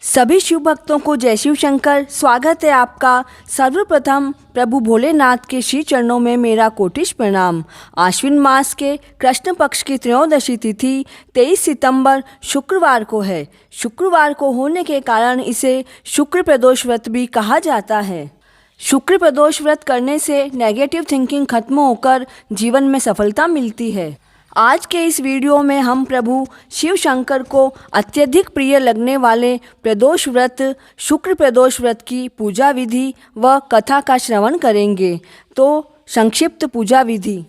सभी शिव भक्तों को जय शिव शंकर। स्वागत है आपका। सर्वप्रथम प्रभु भोलेनाथ के श्री चरणों में मेरा कोटिश प्रणाम। आश्विन मास के कृष्ण पक्ष की त्रयोदशी तिथि 23 सितंबर शुक्रवार को है। शुक्रवार को होने के कारण इसे शुक्र प्रदोष व्रत भी कहा जाता है। शुक्र प्रदोष व्रत करने से नेगेटिव थिंकिंग खत्म होकर जीवन में सफलता मिलती है। आज के इस वीडियो में हम प्रभु शिव शंकर को अत्यधिक प्रिय लगने वाले प्रदोष व्रत शुक्र प्रदोष व्रत की पूजा विधि व कथा का श्रवण करेंगे। तो संक्षिप्त पूजा विधि।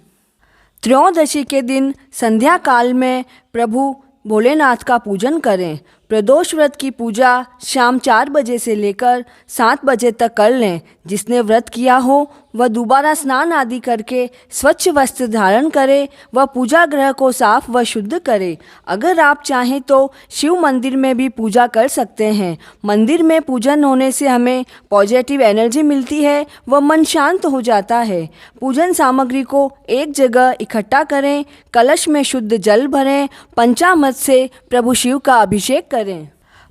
त्रयोदशी के दिन संध्या काल में प्रभु भोलेनाथ का पूजन करें। प्रदोष व्रत की पूजा शाम 4 बजे से लेकर 7 बजे तक कर लें। जिसने व्रत किया हो वह दोबारा स्नान आदि करके स्वच्छ वस्त्र धारण करे व पूजा गृह को साफ व शुद्ध करे। अगर आप चाहें तो शिव मंदिर में भी पूजा कर सकते हैं। मंदिर में पूजन होने से हमें पॉजिटिव एनर्जी मिलती है व मन शांत हो जाता है। पूजन सामग्री को एक जगह इकट्ठा करें, कलश में शुद्ध जल भरें, पंचामृत से प्रभु शिव का अभिषेक करें।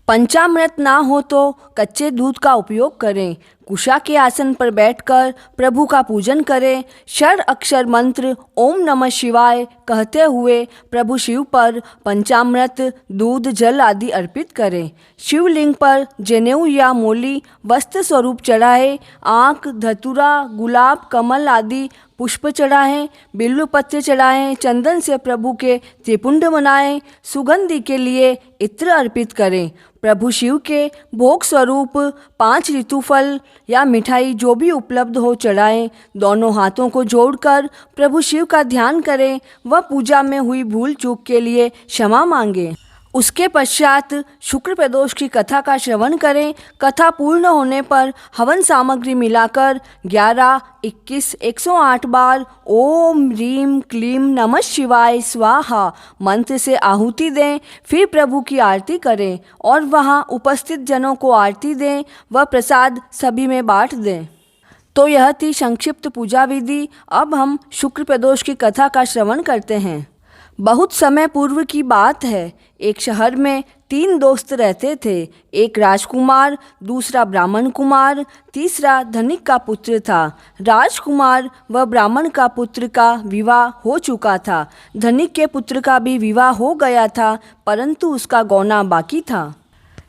पंचामृत ना हो तो कच्चे दूध का उपयोग करें। कुशा के आसन पर बैठकर प्रभु का पूजन करें। षड अक्षर मंत्र ओम नमः शिवाय कहते हुए प्रभु शिव पर पंचामृत, दूध, जल आदि अर्पित करें। शिवलिंग पर जनेऊ या मोली वस्त्र स्वरूप चढ़ाएं। आँख, धतूरा, गुलाब, कमल आदि पुष्प चढ़ाएं। बिल्व पत्र चढ़ाएं। चंदन से प्रभु के त्रिपुंड बनाएं। सुगंधि के लिए इत्र अर्पित करें। प्रभु शिव के भोग स्वरूप 5 ऋतुफल या मिठाई जो भी उपलब्ध हो चढ़ाएं। दोनों हाथों को जोड़कर प्रभु शिव का ध्यान करें व पूजा में हुई भूल चूक के लिए क्षमा मांगें। उसके पश्चात शुक्र प्रदोष की कथा का श्रवण करें। कथा पूर्ण होने पर हवन सामग्री मिलाकर 11, 21, 108 बार ओम ह्रीम क्लीम नमः शिवाय स्वाहा मंत्र से आहुति दें। फिर प्रभु की आरती करें और वहां उपस्थित जनों को आरती दें व प्रसाद सभी में बांट दें। तो यह थी संक्षिप्त पूजा विधि। अब हम शुक्र प्रदोष की कथा का श्रवण करते हैं। बहुत समय पूर्व की बात है। एक शहर में 3 दोस्त रहते थे। एक राजकुमार, दूसरा ब्राह्मण कुमार, तीसरा धनिक का पुत्र था। राजकुमार व ब्राह्मण का पुत्र का विवाह हो चुका था। धनिक के पुत्र का भी विवाह हो गया था, परंतु उसका गौना बाकी था।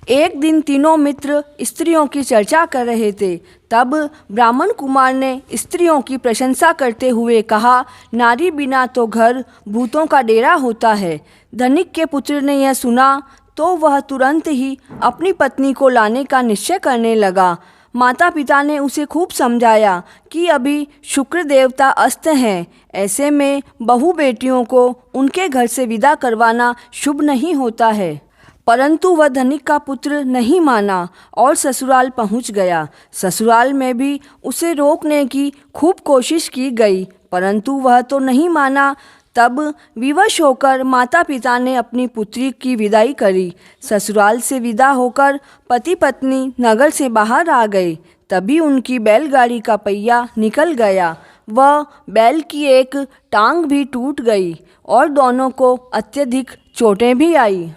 एक दिन तीनों मित्र स्त्रियों की चर्चा कर रहे थे। तब ब्राह्मण कुमार ने स्त्रियों की प्रशंसा करते हुए कहा, नारी बिना तो घर भूतों का डेरा होता है। धनिक के पुत्र ने यह सुना तो वह तुरंत ही अपनी पत्नी को लाने का निश्चय करने लगा। माता पिता ने उसे खूब समझाया कि अभी शुक्र देवता अस्त हैं, ऐसे में बहू बेटियों को उनके घर से विदा करवाना शुभ नहीं होता है। परंतु वह धनिक का पुत्र नहीं माना और ससुराल पहुंच गया। ससुराल में भी उसे रोकने की खूब कोशिश की गई, परंतु वह तो नहीं माना। तब विवश होकर माता पिता ने अपनी पुत्री की विदाई करी। ससुराल से विदा होकर पति पत्नी नगर से बाहर आ गए। तभी उनकी बैलगाड़ी का पहिया निकल गया व बैल की एक टांग भी टूट गई और दोनों को अत्यधिक चोटें भी आई।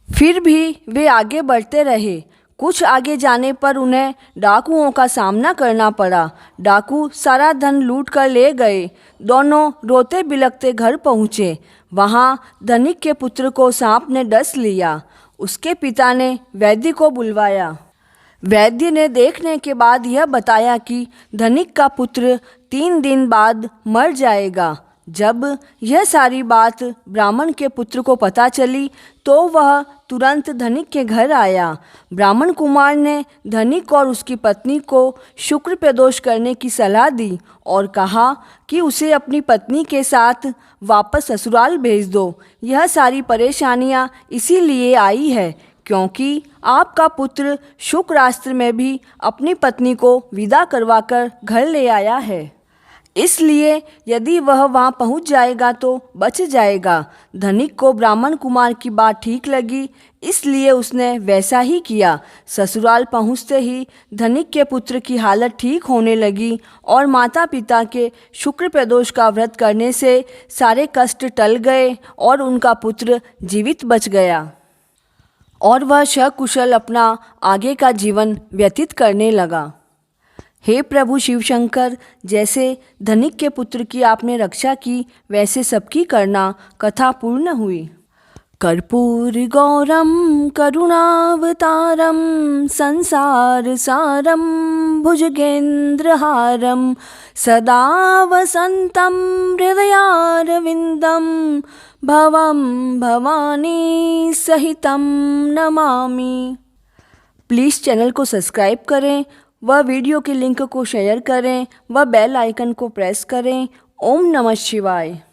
फिर भी वे आगे बढ़ते रहे। कुछ आगे जाने पर उन्हें डाकुओं का सामना करना पड़ा। डाकू सारा धन लूट कर ले गए। दोनों रोते बिलखते घर पहुँचे। वहाँ धनिक के पुत्र को सांप ने डस लिया। उसके पिता ने वैद्य को बुलवाया। वैद्य ने देखने के बाद यह बताया कि धनिक का पुत्र 3 दिन बाद मर जाएगा। जब यह सारी बात ब्राह्मण के पुत्र को पता चली तो वह तुरंत धनिक के घर आया। ब्राह्मण कुमार ने धनिक और उसकी पत्नी को शुक्र प्रदोष करने की सलाह दी और कहा कि उसे अपनी पत्नी के साथ वापस ससुराल भेज दो। यह सारी परेशानियां इसीलिए आई है क्योंकि आपका पुत्र शुक्रास्त्र में भी अपनी पत्नी को विदा करवाकर घर ले आया है। इसलिए यदि वह वहां पहुंच जाएगा तो बच जाएगा। धनिक को ब्राह्मण कुमार की बात ठीक लगी, इसलिए उसने वैसा ही किया। ससुराल पहुंचते ही धनिक के पुत्र की हालत ठीक होने लगी और माता पिता के शुक्र प्रदोष का व्रत करने से सारे कष्ट टल गए और उनका पुत्र जीवित बच गया। और वह सकुशल अपना आगे का जीवन व्यतीत करने लगा। हे प्रभु शिव शंकर, जैसे धनिक के पुत्र की आपने रक्षा की, वैसे सबकी करना। कथा पूर्ण हुई। कर्पूर गौरम करुणावतारम संसार सारम भुजगेंद्रहारम सदा वसंतम हृदयारविंदम भवम भवानी सहितम नमामि। प्लीज़ चैनल को सब्सक्राइब करें, व वीडियो के लिंक को शेयर करें, व बेल आइकन को प्रेस करें। ओम नमः शिवाय।